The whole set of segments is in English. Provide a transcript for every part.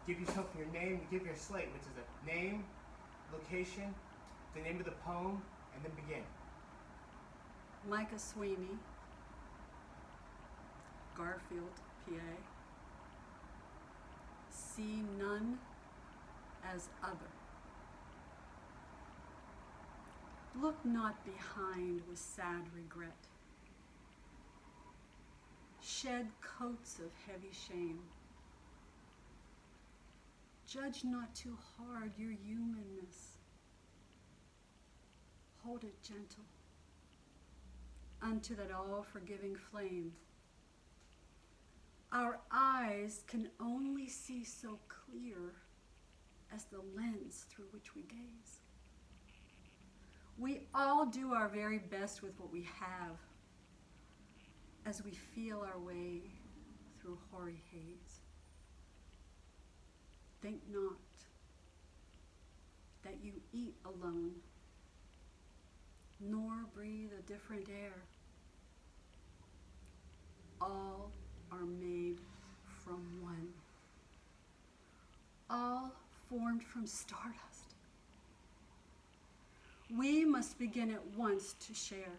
give yourself your name, you give your slate, which is a name, location, the name of the poem, and then begin. Micah Sweeney, Garfield, PA. See none as other. Look not behind with sad regret. Shed coats of heavy shame. Judge not too hard your humanness. Hold it gentle unto that all-forgiving flame. Our eyes can only see so clear as the lens through which we gaze. We all do our very best with what we have as we feel our way through hoary haze. Think not that you eat alone, nor breathe a different air. All are made from one. All formed from stardust. We must begin at once to share.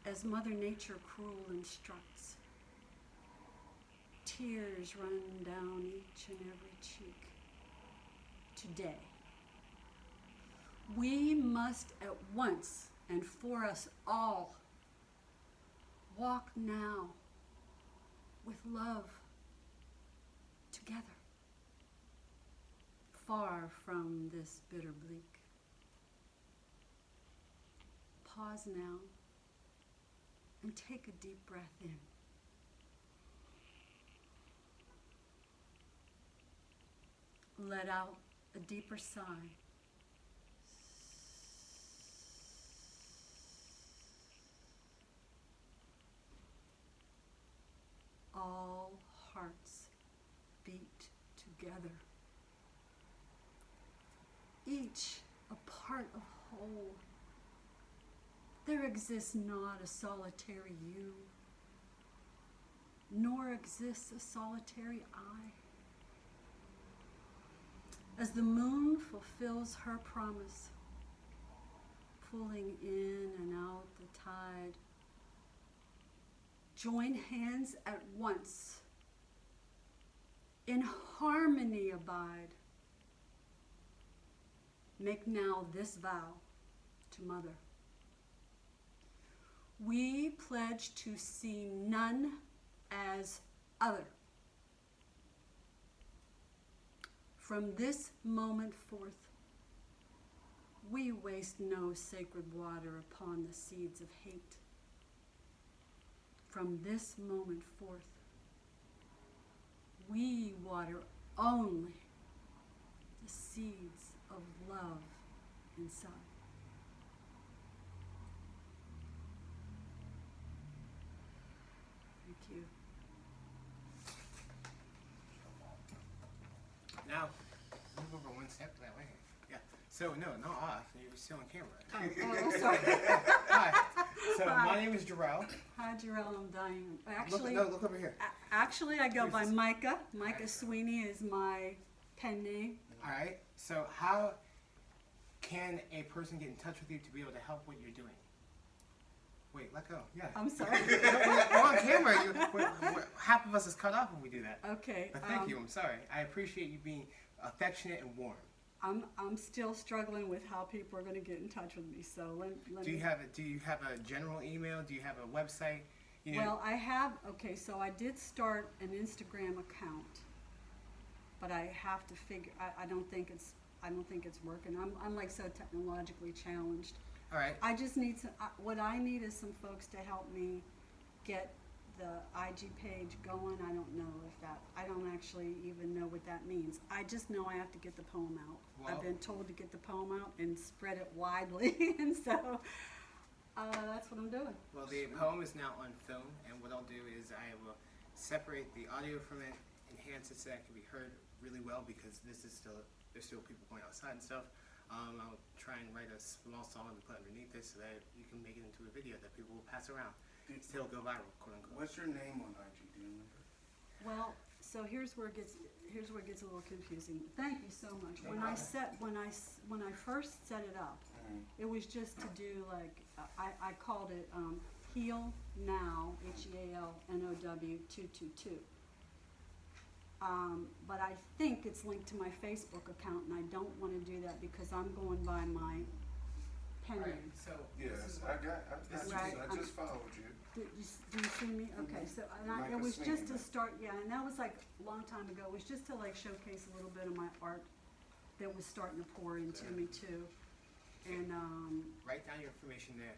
As Mother Nature cruel instructs, tears run down each and every cheek. Today, we must at once and for us all walk now with love together, far from this bitter bleak. Pause now and take a deep breath in. Let out a deeper sigh. All hearts beat together, each a part of whole. There exists not a solitary you, nor exists a solitary I. As the moon fulfills her promise, pulling in and out the tide, join hands at once, in harmony abide. Make now this vow to Mother. We pledge to see none as other. From this moment forth, we waste no sacred water upon the seeds of hate. From this moment forth, we water only the seeds of love inside. Thank you. Now, move over one step that way. Yeah. So, no, not off. You're still on camera. Oh, sorry. Hi. So, Hi. my name is Jarrell. Hi, Jarrell. I'm Diane. Actually, Look over here. Actually, I go by Who's this? Micah. Micah Right. Sweeney is my pen name. All right. So, how can a person get in touch with you to be able to help what you're doing? Wait, let go. Yeah. I'm sorry. We're on camera. Half of us is cut off when we do that. Okay. But thank you. I'm sorry. I appreciate you being affectionate and warm. I'm still struggling with how people are going to get in touch with me. So let Do me. you have a general email? Do you have a website? You know, Well, I have. Okay, so I did start an Instagram account, but I have to figure. I don't think it's working. I'm like so technologically challenged. all right. I just need some. What I need is some folks to help me get the IG page going. I don't know if that. I don't actually even know what that means. I just know I have to get the poem out. Well- I've been told to get the poem out and spread it widely, and so that's what I'm doing. Well, the poem is now on film, and what I'll do is I will separate the audio from it, enhance it so that it can be heard really well because there's still people going outside and stuff. I'll try and write a small song to put underneath this so that you can make it into a video that people will pass around. Still go viral, quote unquote. What's your name on IG? Do you remember? Well, so here's where it gets a little confusing. Thank you so much. When I first set it up, it was just to do like I called it Heal Now HEALNOW 222. But I think it's linked to my Facebook account, and I don't want to do that because I'm going by my pen Right, name. so. Yes, this is I Right, just followed you. Do you see me? Okay, so it was just to start, yeah, and that was like a long time ago. It was just to like showcase a little bit of my art that was starting to pour into me too. And Write down your information there.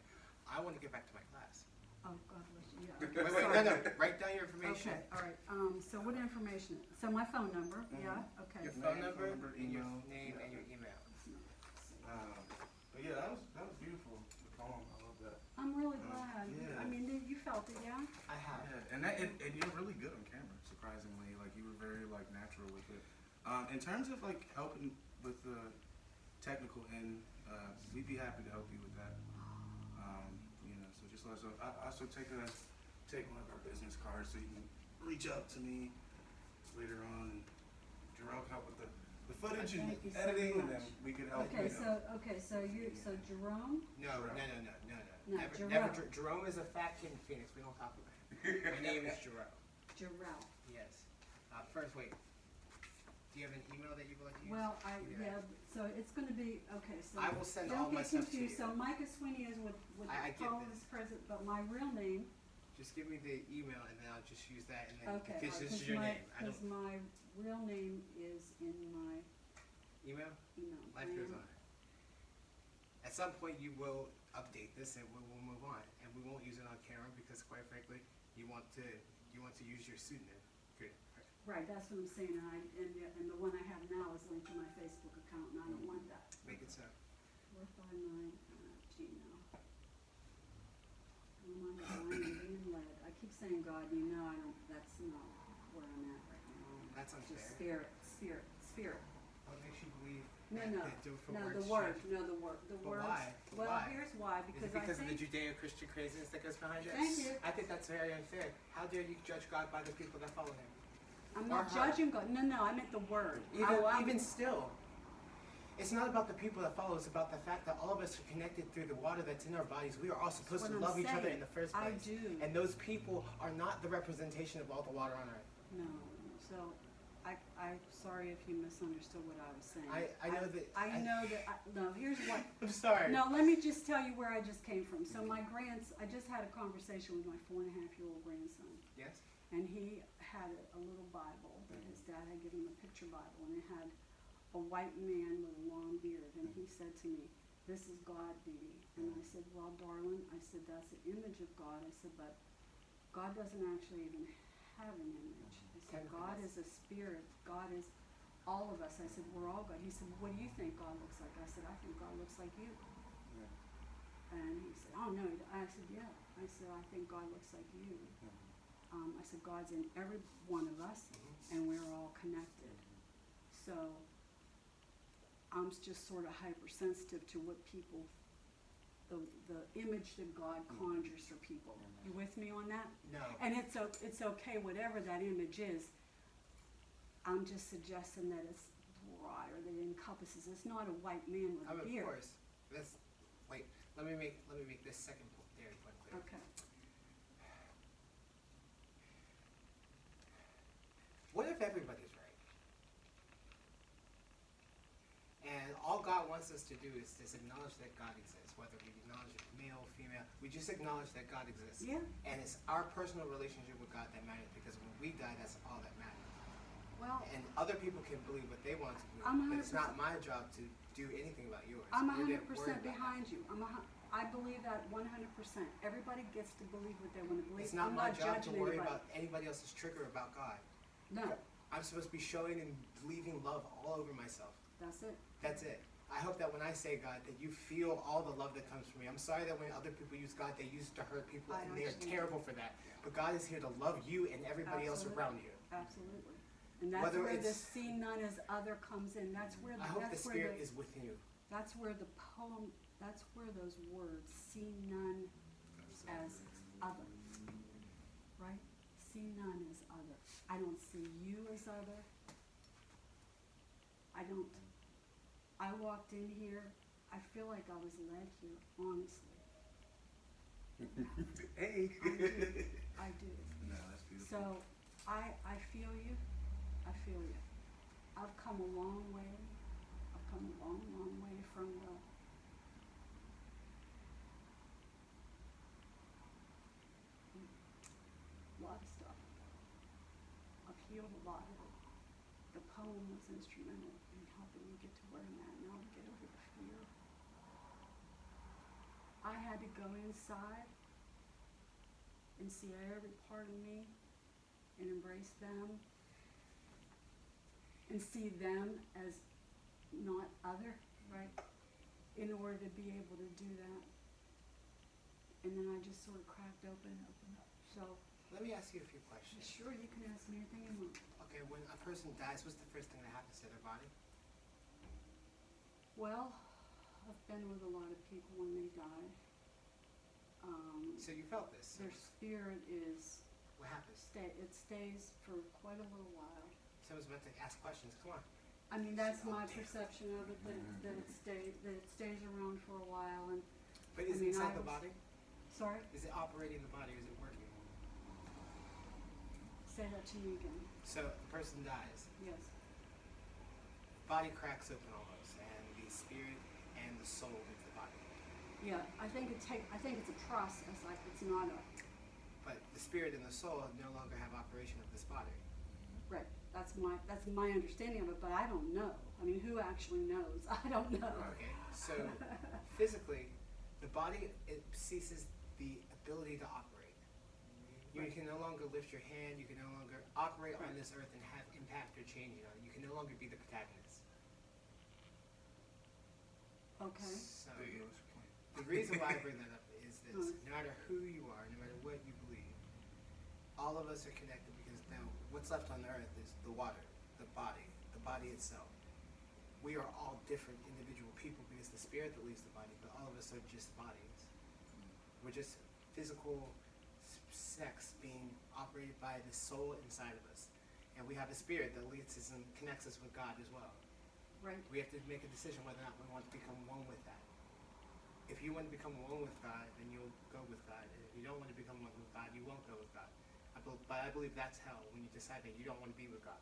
I want to get back to my class. oh, God bless you. Yeah. Wait, Sorry. no. Write down your information. Okay, all right. So what information? So my phone number. Yeah. Okay. Your phone Name, number, phone number, and your email. name, and your email. But yeah, that was beautiful. The poem, I love that. I'm really glad. Yeah. I mean, you felt it, yeah? I have. Yeah, and you're really good on camera, surprisingly. Like you were very like natural with it. In terms of like helping with the technical end, we'd be happy to help you with that. So just let us know. I also take one of our business cards so you can reach out to me later on, and Jerome can help with the footage and Thank you so editing, and then much. we could help. Okay, you know. so Jerome? No. No, Never. Jerome. Jerome is a fat kid in Phoenix. We don't talk about it. My name is Jerome. Jarrell. Yes. First, wait. Do you have an email that you would like to use? Well, Yeah. so it's gonna be, okay, so. I will send don't all my get stuff to confused. you. So Micah Sweeney is with I get Paul this. is present, but my real name, Just give me the email, and then I'll just use that, and then okay, because this is your name. I because don't my real name is in my email. email. Life goes on. At some point, you will update this, and we will move on, and we won't use it on camera because, quite frankly, you want to use your pseudonym. Good. Right, that's what I'm saying, and the one I have now is linked to my Facebook account, and I don't want that. Make it so. 459 Gmail. Oh my God, I'm being led. I keep saying God, that's not where I'm at right now. That's unfair. Just spirit. What makes you believe No, that different no, words the word, change? no, the word, the But words. why? Well, Why? here's why, Is because it because I of the think, Judeo-Christian craziness that goes behind it? Thank you. I think that's very unfair. How dare you judge God by the people that follow Him? I'm or not her. judging God, no, I meant the word. Even still, it's not about the people that follow. It's about the fact that all of us are connected through the water that's in our bodies. We are all supposed What to I'm love each other saying. in the first I place. do. And those people are not the representation of all the water on earth. No, so, I'm sorry if you misunderstood what I was saying. I know that. No, here's what, I'm sorry. no, let me just tell you where I just came from. So I just had a conversation with my 4.5-year-old grandson. Yes. And he had a little Bible that his dad had given him, a picture Bible, and it had a white man with a long beard. And he said to me, "This is God, Dee Dee." And I said, "Well, darling," I said, "that's the image of God." I said, "But God doesn't actually even have an image." I said, "God is a spirit. God is all of us." I said, "We're all God." He said, "What do you think God looks like?" I said, "I think God looks like you." And he said, "Oh, no." I said, "Yeah." I said, "I think God looks like you." I said, God's in every one of us, and we're all connected. So I'm just sort of hypersensitive to what people, the image that God conjures for people. You with me on that? No. And it's okay, whatever that image is. I'm just suggesting that it's broader, that it encompasses. It's not a white man with a Of beard. course. Wait. Let me make this second dairy point clear. Okay. What if everybody's right? And all God wants us to do is just acknowledge that God exists, whether we acknowledge it male, female, we just acknowledge that God exists. Yeah. And it's our personal relationship with God that matters, because when we die, that's all that matters. Well, And other people can believe what they want to believe, I'm but it's 100% not my job to do anything about yours. I'm You're 100% worried about behind you. I believe that 100%. Everybody gets to believe what they want to that. believe. It's not I'm my job to judging worry anybody. about anybody else's trigger about God. No, I'm supposed to be showing and leaving love all over myself. that's it. That's it. I hope that when I say God, that you feel all the love that comes from me. I'm sorry that when other people use God, they use it to hurt people, I and they are actually- terrible for that. But God is here to love you and everybody else Absolutely. around you. Absolutely. And that's Whether where the it's- see none as other comes in. That's where I hope the that's where Spirit the is with you. that's where the poem. That's where those words see none as other. Right? see none as other. I don't see you as other. I walked in here, I feel like I was led here, honestly. Hey. I do. No, that's beautiful. So, I feel you. I feel you. I've come a long way. I've come a long, long way from a lot of stuff. I've healed a lot of it. The poem was instrumental in helping me get to where I'm at now, to get over the fear. I had to go inside and see every part of me and embrace them and see them as not other, right? In order to be able to do that. And then I just sort of cracked open up. So, Let me ask you a few questions. sure, you can ask me anything you want. Okay, when a person dies, what's the first thing that happens to their body? Well, I've been with a lot of people when they die. So you felt this. Their spirit is, What happens? it stays for quite a little while. Someone's about to ask questions. Come on. I mean, that's my perception of it, that it stays around for a while, and, But is I mean, it inside I the was- body? sorry, Is it operating the body? Or is it working? say that to me again, So a person dies. yes. Body cracks open almost, and the spirit and the soul leave the body. Yeah, I think it's a process, like it's not a, But the spirit and the soul no longer have operation of this body. right, that's my understanding of it, but I don't know. I mean, who actually knows? I don't know. Okay. So physically, the body, it ceases the ability to operate. You Right. can no longer lift your hand. You can no longer operate on Right. this earth and have impact or change on it. You can no longer be the protagonist. Okay, So There you go, that's your point. the reason why I bring that up is this: Mm. no matter who you are, no matter what you believe, all of us are connected because now what's left on the earth is the water, the body itself. We are all different individual people because the spirit that leaves the body, but all of us are just bodies. We're just physical sex being operated by the soul inside of us. And we have a spirit that leads us and connects us with God as well. right, We have to make a decision whether or not we want to become one with that. If you want to become one with God, then you'll go with God. And if you don't want to become one with God, you won't go with God. But I believe that's hell, when you decide that you don't want to be with God.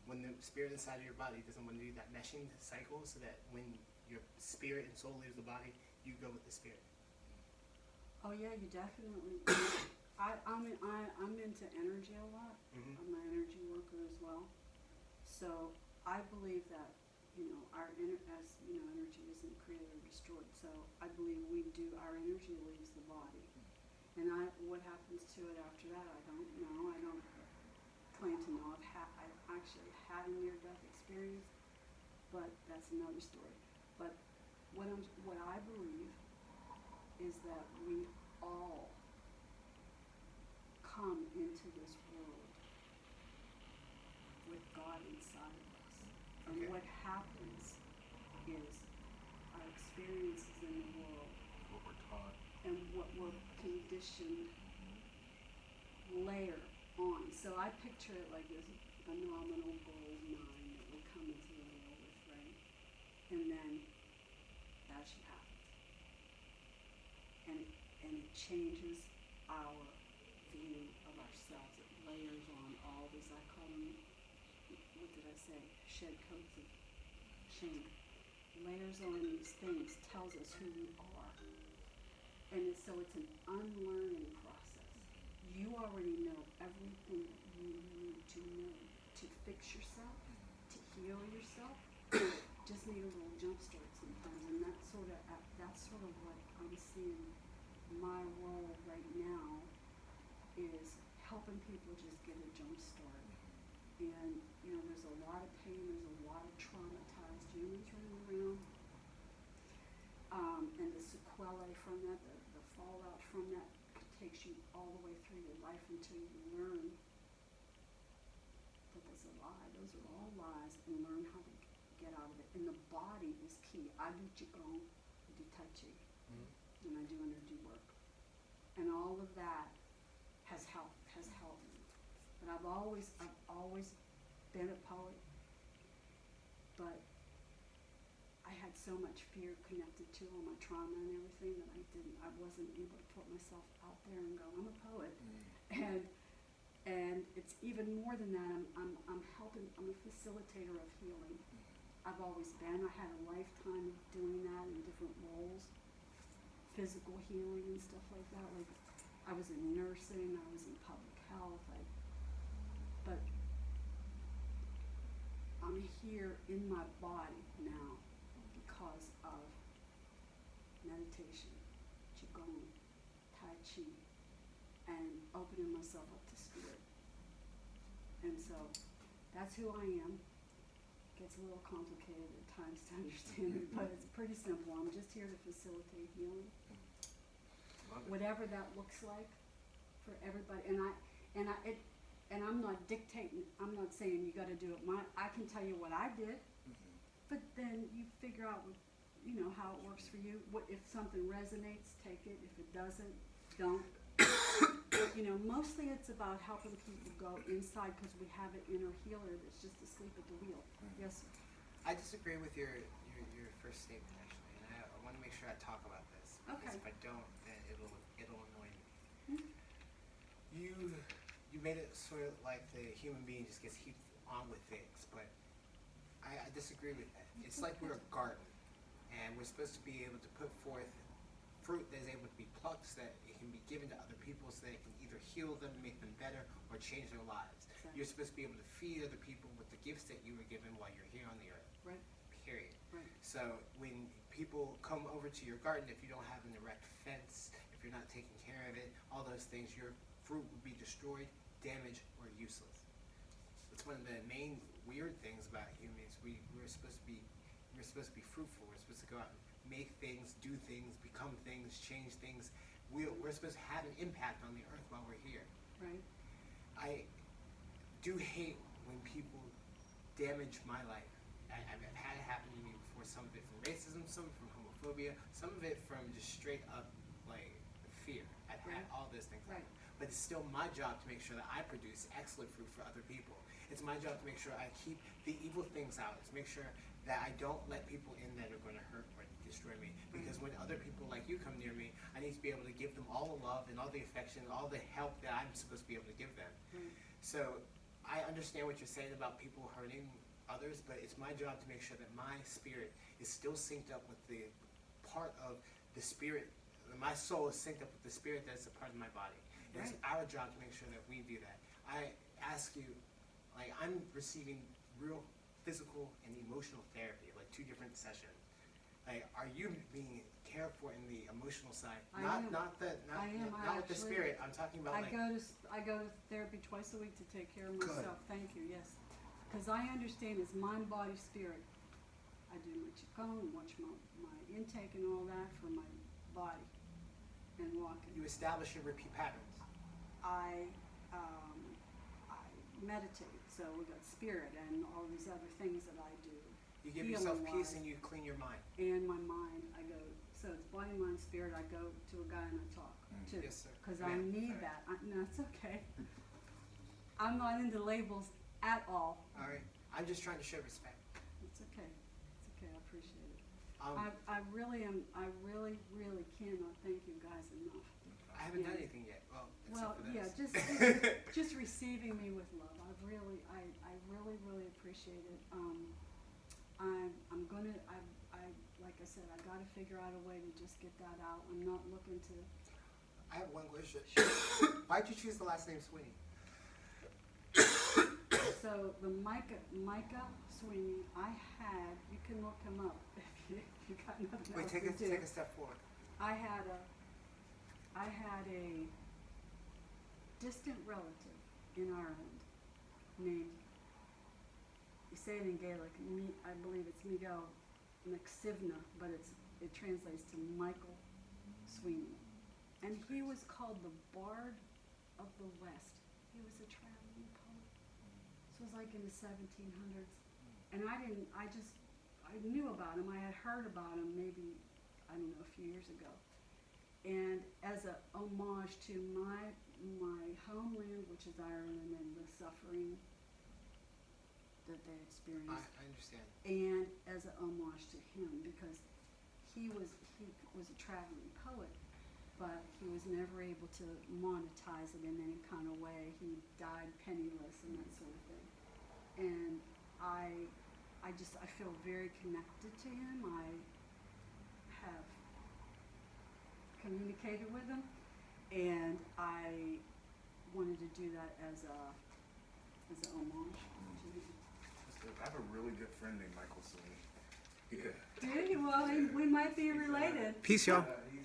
When the spirit inside of your body doesn't want to do that meshing cycle, so that when your spirit and soul leaves the body, you go with the spirit. oh yeah, you definitely, I'm into energy a lot. Mhm. I'm an energy worker as well. So I believe that, energy isn't created or destroyed. So I believe our energy leaves the body. And what happens to it after that, I don't know. I don't claim to know. I've actually had a near-death experience, but that's another story. But what I believe is that we all come into this world with God inside of us. And Okay. what happens is our experiences in the world What we're taught. and what we're conditioned layer on. So I picture it like this phenomenal gold mine that we come into the world with, right? And then that shit happens. And it changes our view of ourselves. It layers on all these, I call them, what did I say? Shed coats of shame. Layers on these things, tells us who we are. And so it's an unlearning process. You already know everything that you need to know to fix yourself, to heal yourself. Just need a little jump start sometimes, and that's sort of what I'm seeing. My role right now is helping people just get a jump start. And there's a lot of pain, there's a lot of traumatized humans running around. And the sequelae from that, the fallout from that takes you all the way through your life until you learn that that's a lie. Those are all lies, and learn how to get out of it. And the body is key. I do Qigong, I do Tai Chi, and I do energy work. And all of that has helped me. But I've always been a poet, but I had so much fear connected to all my trauma and everything that I wasn't able to put myself out there and go, I'm a poet. And it's even more than that. I'm helping. I'm a facilitator of healing. I've always been. I had a lifetime of doing that in different roles, physical healing and stuff like that. Like I was in nursing. I was in public health. But I'm here in my body now because of meditation, qigong, tai chi, and opening myself up to spirit. And so that's who I am. Gets a little complicated at times to understand it, but it's pretty simple. I'm just here to facilitate healing, whatever that looks like for everybody. And I'm not dictating. I'm not saying you got to do it. I can tell you what I did, but then you figure out how it works for you. What if something resonates, take it. If it doesn't, don't. Mostly it's about helping people go inside because we have an inner healer that's just asleep at the wheel. Yes, sir. I disagree with your first statement actually, and I want to make sure I talk about this. Okay. Because if I don't, then it'll annoy me. You made it sort of like the human being just gets heaped on with things, but I disagree with that. It's like we're a garden, and we're supposed to be able to put forth fruit that is able to be plucked so that it can be given to other people so that it can either heal them, make them better, or change their lives. Exactly. You're supposed to be able to feed other people with the gifts that you were given while you're here on the earth. Right. Period. Right. So when people come over to your garden, if you don't have an erect fence, if you're not taking care of it, all those things, your fruit will be destroyed, damaged, or useless. It's one of the main weird things about humans. We're supposed to be fruitful. We're supposed to go out and make things, do things, become things, change things. We're supposed to have an impact on the earth while we're here. Right. I do hate when people damage my life. I've had it happen to me before. Some of it from racism, some of it from homophobia, some of it from just straight up like fear. I've had all those things happen. But it's still my job to make sure that I produce excellent fruit for other people. It's my job to make sure I keep the evil things out. It's make sure that I don't let people in that are going to hurt or destroy me. Because when other people like you come near me, I need to be able to give them all the love and all the affection and all the help that I'm supposed to be able to give them. So I understand what you're saying about people hurting others, but it's my job to make sure that my spirit is still synced up with the part of the spirit. My soul is synced up with the spirit that's a part of my body. And it's our job to make sure that we do that. I ask you, like, I'm receiving real physical and emotional therapy, like 2 different sessions. Like, are you being cared for in the emotional side? I am. Not with the spirit. I'm talking about I go to therapy twice a week to take care of myself. Thank you. Yes, because I understand it's mind, body, spirit. I do my qigong, watch my intake and all that for my body and walking. You establish your repeat patterns. I meditate, so we got spirit and all these other things that I do. You give yourself peace and you clean your mind. And my mind, so it's body, mind, spirit. I go to a guy and I talk too. Yes, sir. Because I need that. No, it's okay. I'm not into labels at all. All right. I'm just trying to show respect. It's okay. It's okay. I appreciate it. I really cannot thank you guys enough. haven't done anything yet. Well, except for yeah, this. just receiving me with love. I really appreciate it. I'm gonna, like I said, I gotta figure out a way to just get that out. I'm not looking to. I have one question. Why'd you choose the last name Sweeney? So the Micah Sweeney, you can look him up if you got nothing Wait, else take to do. a step forward. I had a distant relative in Ireland named, you say it in Gaelic, I believe it's Miguel McSivna, but it translates to Michael Sweeney. And he was called the Bard of the West. He was a traveling poet. This was like in the 1700s. And I knew about him. I had heard about him maybe, a few years ago. And as a homage to my homeland, which is Ireland, and the suffering that they experienced, I understand. and as a homage to him, because he was a traveling poet, but he was never able to monetize it in any kind of way. He died penniless and that sort of thing. And I feel very connected to him. I have communicated with him, and I wanted to do that as a homage to him. That's good. I have a really good friend named Michael Celine. Yeah. Do you? Well, we might be related. Peace, y'all. He